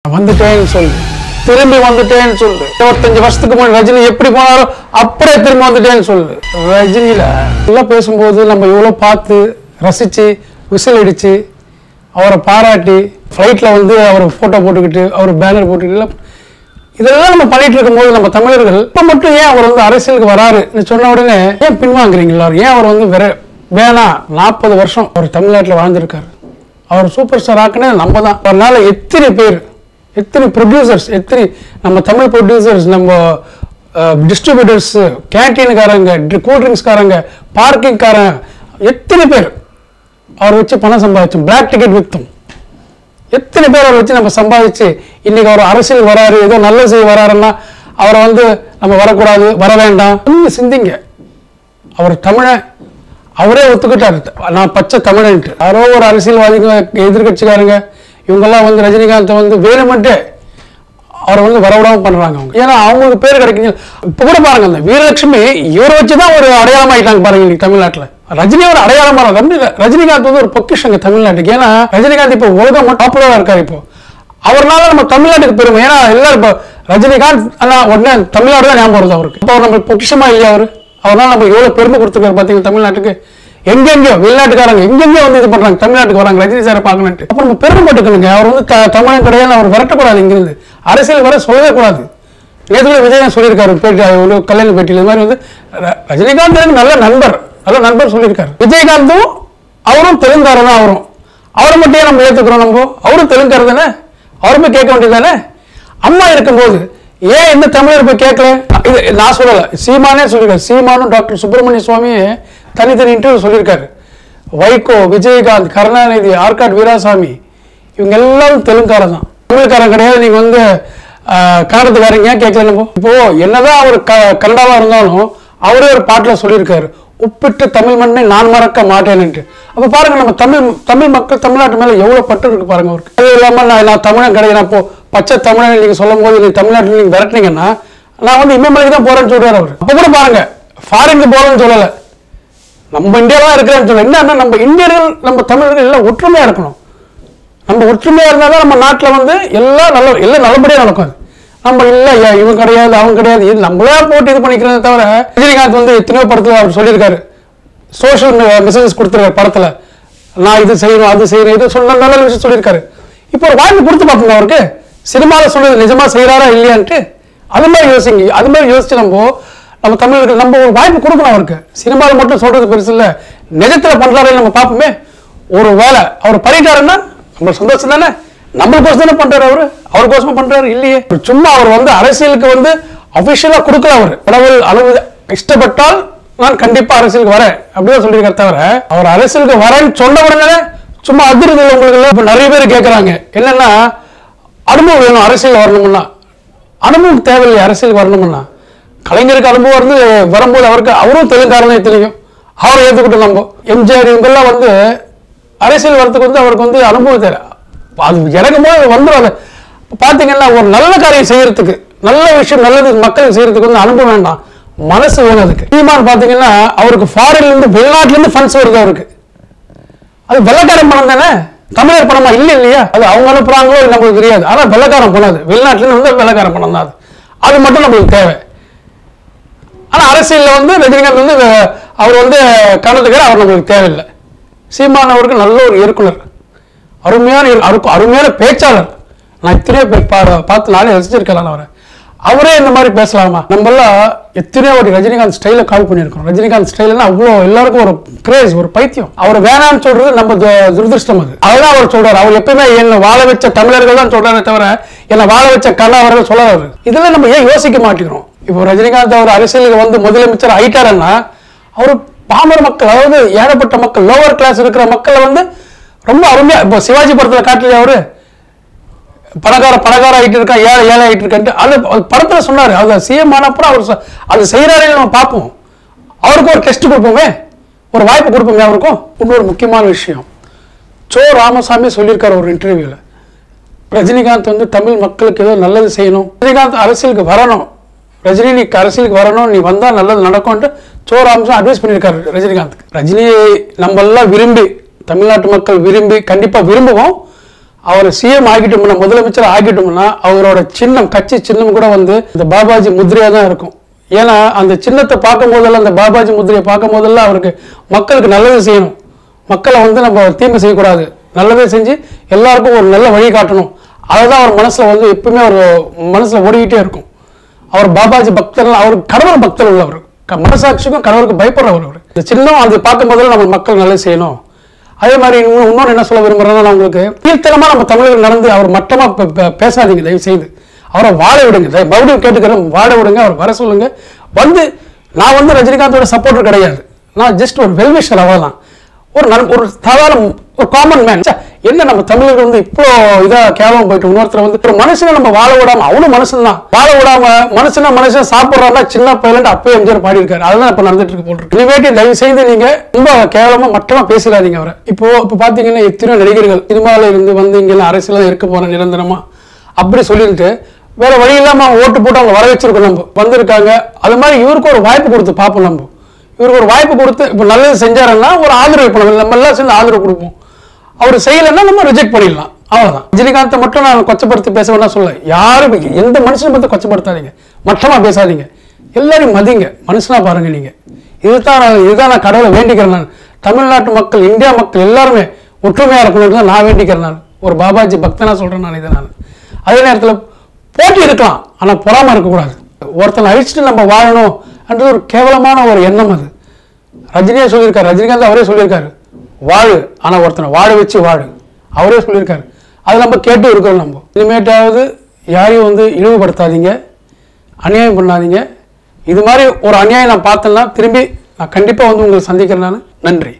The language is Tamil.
வந்துட்டேன்னு சொல்லு, திரும்பி வந்துட்டேன்னு சொல்லு. 25 வருஷத்துக்கு முன்னாடி ரஜினி எப்படி போனாரோ அப்படியே திரும்பி வந்துட்டேன்னு சொல்லு. ரஜினியில எல்லாம் பேசும்போது நம்ம இவ்வளோ பார்த்து ரசிச்சு விசில் அடிச்சு அவரை பாராட்டி ஃப்ளைட்டில் வந்து அவர் ஃபோட்டோ போட்டுக்கிட்டு அவர் பேனர் போட்டுக்கிட்டு இதெல்லாம் நம்ம பண்ணிட்டு இருக்கும்போது நம்ம தமிழர்கள் இப்போ மட்டும் ஏன் அவர் வந்து அரசியலுக்கு வராருன்னு சொன்ன உடனே ஏன் பின்வாங்குறீங்க எல்லாரும்? ஏன் அவர் வந்து வேணாம்? 40 வருஷம் அவர் தமிழ்நாட்டில் வாழ்ந்திருக்காரு. அவர் சூப்பர் ஸ்டார் ஆக்குனே நம்ம தான். அவரால் எத்தனை பேர், எத்தனை ப்ரொடியூசர்ஸ், எத்தனை நம்ம தமிழ் ப்ரொடியூசர்ஸ், நம்ம டிஸ்ட்ரிபியூட்டர்ஸ், கேன்டீனுக்காரங்க, கூல்ட்ரிங்க்ஸ்காரங்க, பார்க்கிங்காரங்க, எத்தனை பேர் அவரை வச்சு பணம் சம்பாதிச்சோம். Black ticket விற்றோம். எத்தனை பேர் அவரை வச்சு நம்ம சம்பாதிச்சு இன்னைக்கு அவர் அரசியல் வராரு, ஏதோ நல்லது செய்ய வராருன்னா அவரை வந்து நம்ம வரக்கூடாது, வர வேண்டாம். கொஞ்சம் சிந்திங்க. அவர் தமிழன், அவரே ஒத்துக்கிட்டாரு, நான் பச்சை தமிழன்ட்டு. யாரோ ஒரு அரசியல்வாதிங்க, எதிர்கட்சிக்காரங்க இவங்கெல்லாம் வந்து ரஜினிகாந்தை வந்து வேணுமென்ட்டு அவரை வந்து வரவிடாம பண்றாங்க. அவங்க ஏன்னா அவங்களுக்கு பேர் கிடைக்குது. இப்ப கூட பாருங்க, அந்த வீரலட்சுமி இவரை வச்சுதான் ஒரு அடையாளம் ஆயிட்டாங்க பாருங்க இன்னைக்கு தமிழ்நாட்டில். ரஜினியோட அடையாளமா ரஜினிகாந்த் வந்து ஒரு பொக்கிஷங்க தமிழ்நாட்டுக்கு. ஏன்னா ரஜினிகாந்த் இப்போ உலகம் பாப்புலரா இருக்காரு. இப்போ அவர்னால நம்ம தமிழ்நாட்டுக்கு பெருமை. ஏன்னா எல்லாரும் இப்போ ரஜினிகாந்த் ஆனா உடனே தமிழ்நாடு தான் ஞாபகம் வருது அவருக்கு. இப்போ நம்ம பொக்கிஷமா இல்லையா அவரு? அவரால் நம்ம எவ்வளவு பெருமை கொடுத்துருக்காரு பாத்தீங்கன்னா தமிழ்நாட்டுக்கு. எங்கெங்கயோ வெளிநாட்டுக்காரங்க எங்கெங்கயோ வந்து இது பண்றாங்க, தமிழ்நாட்டுக்கு வராங்க ரஜினி சாரை பார்க்கணும்ட்டு. அப்ப நம்ம பெருமை போட்டுக்கணுங்க. அவர் வந்து தமிழன் கிடையாது, அவர் விரட்டக்கூடாது, இங்கிருந்து அரசியல் வர சொல்லவே கூடாது. நேற்று விஜயன் சொல்லியிருக்காரு பேட்டி, கல்யாண பேட்டியில் இது மாதிரி வந்து ரஜினிகாந்த் எனக்கு நல்ல நண்பர் சொல்லியிருக்காரு. விஜயகாந்தும் அவரும் தெலுங்காரன் தான். அவரை மட்டும் நம்ம ஏற்றுக்கிறோம். நம்ம அவரும் தெலுங்காரர் தானே, அவருமே கேட்க வேண்டியதானே. அம்மா இருக்கும்போது ஏன் இந்த தமிழர் போய் கேட்கல? இது நான் சொல்லல, சீமானே சொல்லியிருக்காரு. சீமானும் டாக்டர் சுப்பிரமணிய சுவாமியே தனித்தனி இன்டர்வியூ சொல்லியிருக்காரு. வைகோ, விஜயகாந்த், கருணாநிதி, ஆர்காட் வீராசாமி இவங்க எல்லாரும் தெலுங்காரன் தான், தமிழ்காரன் கிடையாது. நீங்க வந்து கன்னடத்துக்காரங்க கேட்கல. இப்போ என்னதான் அவர் கன்னடாவா இருந்தாலும் அவரே ஒரு பாட்டில் சொல்லியிருக்காரு, உப்பிட்ட தமிழ் மண்ணை நான் மறக்க மாட்டேன்னுட்டு. அப்போ பாருங்க, நம்ம தமிழ் மக்கள் தமிழ்நாட்டு மேலே எவ்வளோ பட்டு இருக்கு பாருங்க அவருக்கு. அது இல்லாமல் நான் தமிழன் கிடையாது, இப்போ பச்சை தமிழன் நீங்க சொல்லும் போது நீங்க தமிழ்நாட்டில் நீங்க விரட்டினீங்கன்னா நான் வந்து இமயமலைக்கு தான் போறேன்னு சொல்றாரு அவர். அப்போ கூட பாருங்க, ஃபாரினுக்கு போறேன்னு சொல்லலை, நம்ம இந்தியாவா இருக்கிறேன்னு சொல்ல. என்னன்னா நம்ம இந்தியர்கள், நம்ம தமிழர்கள் எல்லாம் ஒற்றுமையா இருக்கணும். நம்ம ஒற்றுமையா இருந்தால் தான் நம்ம நாட்டில் வந்து எல்லாம் நல்லபடியாக நடக்கும். நம்ம இல்லை இவங்க கிடையாது அவங்க கிடையாது, இது நம்மளே போட்டு இது பண்ணிக்கிறத தவிர. ரஜினிகாந்த் வந்து எத்தனையோ படத்தில் அவர் சொல்லியிருக்காரு, சோஷியல் மெசேஜஸ் கொடுத்துருக்காரு படத்தில். நான் இது செய்யணும் அது செய்யணும் இது சொன்ன நல்ல விஷயம் சொல்லியிருக்காரு. இப்போ ஒரு வாய்ப்பு கொடுத்து பார்ப்போம் அவருக்கு. சினிமாவில் சொன்னது நிஜமா செய்யறாரா இல்லையான்ட்டு அது மாதிரி யோசிங்க. அது மாதிரி யோசிச்சு நம்ம தமிழர்கள் நம்ம ஒரு வாய்ப்பு கொடுக்கணும் அவருக்கு. சினிமாவில் மட்டும் சொல்றது பெருசு இல்லை, நிஜத்தில் பண்றாரு நம்ம பார்ப்போமே. ஒரு வேலை அவர் பண்ணிட்டாருன்னா நம்ம சந்தோஷம் தானே. நம்மளுக்கோசம் தானே பண்றாரு அவரு, அவருக்கோசமா பண்றாரு இல்லையே. சும்மா அவர் வந்து அரசியலுக்கு வந்து அபிஷியலா கொடுக்கல. அவர் கடவுள் அளவு இஷ்டப்பட்டால் நான் கண்டிப்பா அரசியலுக்கு வரேன் அப்படிதான் சொல்லியிருக்காரு தவிர அவர் அரசியலுக்கு வரேன்னு சொன்ன உடனே சும்மா அதிர்ந்து உங்களுக்கு. இப்ப நிறைய பேர் கேட்கறாங்க என்னன்னா, அனுபவம் வேணும் அரசியல் வரணும்னா. அனுபவம் தேவையில்லை அரசியலுக்கு வரணும்னா. கலைஞருக்கு அனுபவம் வந்து வரும்போது அவரும் தெலுங்காரனே தெரியும், அவரை ஏற்றுக்கிட்டு நம்ம எம்ஜிஆர் இவங்கெல்லாம் வந்து அரசியல் வரத்துக்கு வந்து அவருக்கு வந்து அனுபவம் தேவை. அது இறக்கும் போது வந்துடும். பார்த்தீங்கன்னா ஒரு நல்ல காரியம் செய்யறதுக்கு, நல்ல விஷயம் நல்லது மக்களுக்கு செய்யறதுக்கு வந்து அனுபவம் வேண்டாம், மனசு வேணும் அதுக்கு. சீமான் பார்த்தீங்கன்னா அவருக்கு ஃபாரின்ல இருந்து வெளிநாட்டுல இருந்து ஃபண்ட்ஸ் வருது அவருக்கு. அது வெள்ளக்காரன் பணம் தானே, தமிழர் பணமா இல்லையா? அது அவங்க அனுப்புறாங்களோ நம்மளுக்கு தெரியாது. ஆனா வெள்ளக்காரன் பணம், அது வெளிநாட்டுல இருந்து வந்து வெள்ளக்காரன் பணம் தான். அது மட்டும் நம்மளுக்கு தேவை. ஆனா அரசியல்ல வந்து ரஜினிகாந்த் வந்து அவர் வந்து கணத்துக்கார அவர் நம்மளுக்கு தேவையில்லை. சீமான் அவருக்கு நல்ல ஒரு இயக்குனர், அருமையான பேச்சாளர். நான் இத்தனையோ பார்த்து நானே ரசிச்சிருக்கலாம் அவரை. அவரே இந்த மாதிரி பேசலாமா? நம்மளாம் எத்தனையோ ஒரு ரஜினிகாந்த் ஸ்டைல கால் பண்ணியிருக்கோம். ரஜினிகாந்த் ஸ்டைல்னா அவ்வளோ எல்லாருக்கும் ஒரு கிரேஸ், ஒரு பைத்தியம். அவர் வேணான்னு சொல்றது நம்ம துரதிருஷ்டம். அதுதான் அவர் சொல்றாரு. அவர் எப்பவுமே என்னை வாழ வச்ச தமிழர்கள் தான் சொல்றாரு தவிர என்னை வாழ வச்ச கண்ணாவர்கள் சொல்லாரு. இதெல்லாம் நம்ம ஏன் யோசிக்க மாட்டேங்கிறோம்? இப்போ ரஜினிகாந்த் அவர் அரசியலுக்கு வந்து முதலமைச்சர் ஆயிட்டாருன்னா அவரு பாமர மக்கள், அதாவது ஏழப்பட்ட மக்கள், லோவர் கிளாஸ் இருக்கிற மக்களை வந்து ரொம்ப அருமையா. இப்போ சிவாஜி படத்துல காட்டலையே அவரு பணக்கார ஆகிட்டு இருக்கான், ஏழை ஆகிட்டு இருக்கான்ட்டு. அது படத்துல சொன்னாரு. அது சிஎம் ஆனப்புறம் அவர் அது செய்யறாரு நம்ம பார்ப்போம். அவருக்கும் ஒரு டெஸ்ட் கொடுப்போமே, ஒரு வாய்ப்பு கொடுப்போமே அவருக்கும். இன்னொரு முக்கியமான விஷயம், சோ ராமசாமி சொல்லியிருக்காரு ஒரு இன்டர்வியூல, ரஜினிகாந்த் வந்து தமிழ் மக்களுக்கு ஏதோ நல்லது செய்யணும், ரஜினிகாந்த் அரசியலுக்கு வரணும், ரஜினி நீ அரசியலுக்கு வரணும், நீ வந்தா நல்லது நடக்கும்ட்டு சோ ராமசாமி அட்வைஸ் பண்ணியிருக்காரு ரஜினிகாந்த். ரஜினியை நம்ம எல்லாம் விரும்பி, தமிழ்நாட்டு மக்கள் விரும்பி கண்டிப்பா விரும்புவோம். அவரை சிஎம் ஆகிட்டோம்னா, முதலமைச்சர் ஆகிட்டோம்னா அவரோட சின்னம், கட்சி சின்னம் கூட வந்து இந்த பாபாஜி முத்திரையாக தான் இருக்கும். ஏன்னா அந்த சின்னத்தை பார்க்கும் போதெல்லாம், அந்த பாபாஜி முத்திரையை பார்க்கும் போதெல்லாம் அவருக்கு மக்களுக்கு நல்லது செய்யணும், மக்களை வந்து நம்ம தீமை செய்யக்கூடாது, நல்லதே செஞ்சு எல்லாருக்கும் ஒரு நல்ல வழி காட்டணும். அதுதான் அவர் மனசில் வந்து எப்பவுமே ஒரு மனசில் ஓடிக்கிட்டே இருக்கும். அவர் பாபாஜி பக்தர், அவர் கடவுள் பக்தர் உள்ளவர், மனசாட்சிக்கும் கடவுளுக்கு பயப்படுறவர். அவர் இந்த சின்னம் அது பார்க்கும் போதெல்லாம் நம்ம மக்கள் நல்லது செய்யணும். அதே மாதிரி இன்னொன்று என்ன சொல்ல விரும்புகிறேன்னா, நான் உங்களுக்கு கீழ்த்தனமாக நம்ம தமிழர்கள் நடந்து அவர் மட்டமாக பேசாதீங்க, தயவு செய்து அவரை வாழ விடுங்க. மறுபடியும் கேட்டுக்கிறேன், வாழ விடுங்க, அவர் வர சொல்லுங்க. வந்து நான் வந்து ரஜினிகாந்தோட சப்போர்ட்டர் கிடையாது, நான் ஜஸ்ட் ஒரு வெல்விஷர், அவ்வளோதான். ஒரு சாதாரண ஒரு காமன் மேன். என்ன நம்ம தமிழர்கள் வந்து இப்போ இதாக கேவலம் போயிட்டு இன்னொருத்தர் வந்து ஒரு மனுஷனை நம்ம வாழ விடாம, அவனும் மனுஷன் தான், வாழ விடாம மனுஷனா மனுஷன் சாப்பிட்றாருன்னா சின்ன பையன் அப்பவே எம்ஜிஆர் பாடி இருக்காரு. அதெல்லாம் இப்போ நடந்துட்டு இருக்கு போல் இருக்கு. இனிமேட்டு தயவு செய்து நீங்க ரொம்ப கேவலமா மட்டமா பேசிடாதீங்க அவரை. இப்போ பாத்தீங்கன்னா எத்தனையோ நடிகர்கள் சினிமாவில இருந்து வந்து இங்க அரசியல இருக்க போற நிரந்தரமா அப்படி சொல்லிட்டு வேற வழி இல்லாம ஓட்டு போட்டு அவங்க வர வச்சிருக்கோம். நம்ம வந்திருக்காங்க, அது மாதிரி இவருக்கு ஒரு வாய்ப்பு கொடுத்து பார்ப்போம். நம்ம இவருக்கு ஒரு வாய்ப்பு கொடுத்து இப்போ நல்லது செஞ்சாருன்னா ஒரு ஆதரவு பண்ணுவோம், நம்ம எல்லாம் சேர்ந்து ஆதரவு கொடுப்போம். அவர் செய்யலைன்னா நம்ம ரிஜெக்ட் பண்ணிடலாம், அவ்வளவுதான். ரஜினிகாந்தை மட்டும் நான் கொச்சப்படுத்தி பேச வேணா சொல்ல, யாரும் எந்த மனுஷனை பத்தி கொச்சப்படுத்தாதீங்க, மட்டமா பேசாதீங்க, எல்லாரையும் மதிங்க, மனுஷனா பாருங்க. நீங்க இதுதான் நான் கடவுளை வேண்டிக்கிறேன். நான் தமிழ்நாட்டு மக்கள், இந்தியா மக்கள் எல்லாருமே ஒற்றுமையா இருக்கணும்னு தான் நான் வேண்டிக்கிறேன். நான் ஒரு பாபாஜி பக்தனா சொல்றேன். நான் இதை நான் அதே நேரத்தில் போட்டி இருக்கலாம், ஆனா பொறாம இருக்கக்கூடாது. ஒருத்தனை அழிச்சுட்டு நம்ம வாழணும் என்றது ஒரு கேவலமான ஒரு எண்ணம். அது ரஜினியா சொல்லியிருக்காரு, ரஜினிகாந்த் அவரே சொல்லியிருக்காரு, வாழு ஆனா ஒருத்தனை வாழ வச்சு வாழு, அவரே சொல்லியிருக்காரு. அதை நம்ம கேட்டு இருக்கிறோம். நம்ம இனிமேட்டாவது யாரையும் வந்து இழிவுபடுத்தாதீங்க, அநியாயம் பண்ணாதீங்க. இது மாதிரி ஒரு அநியாயம் நான் பார்த்தேன்னா திரும்பி நான் கண்டிப்பா வந்து உங்களை சந்திக்கிறேன். நான் நன்றி.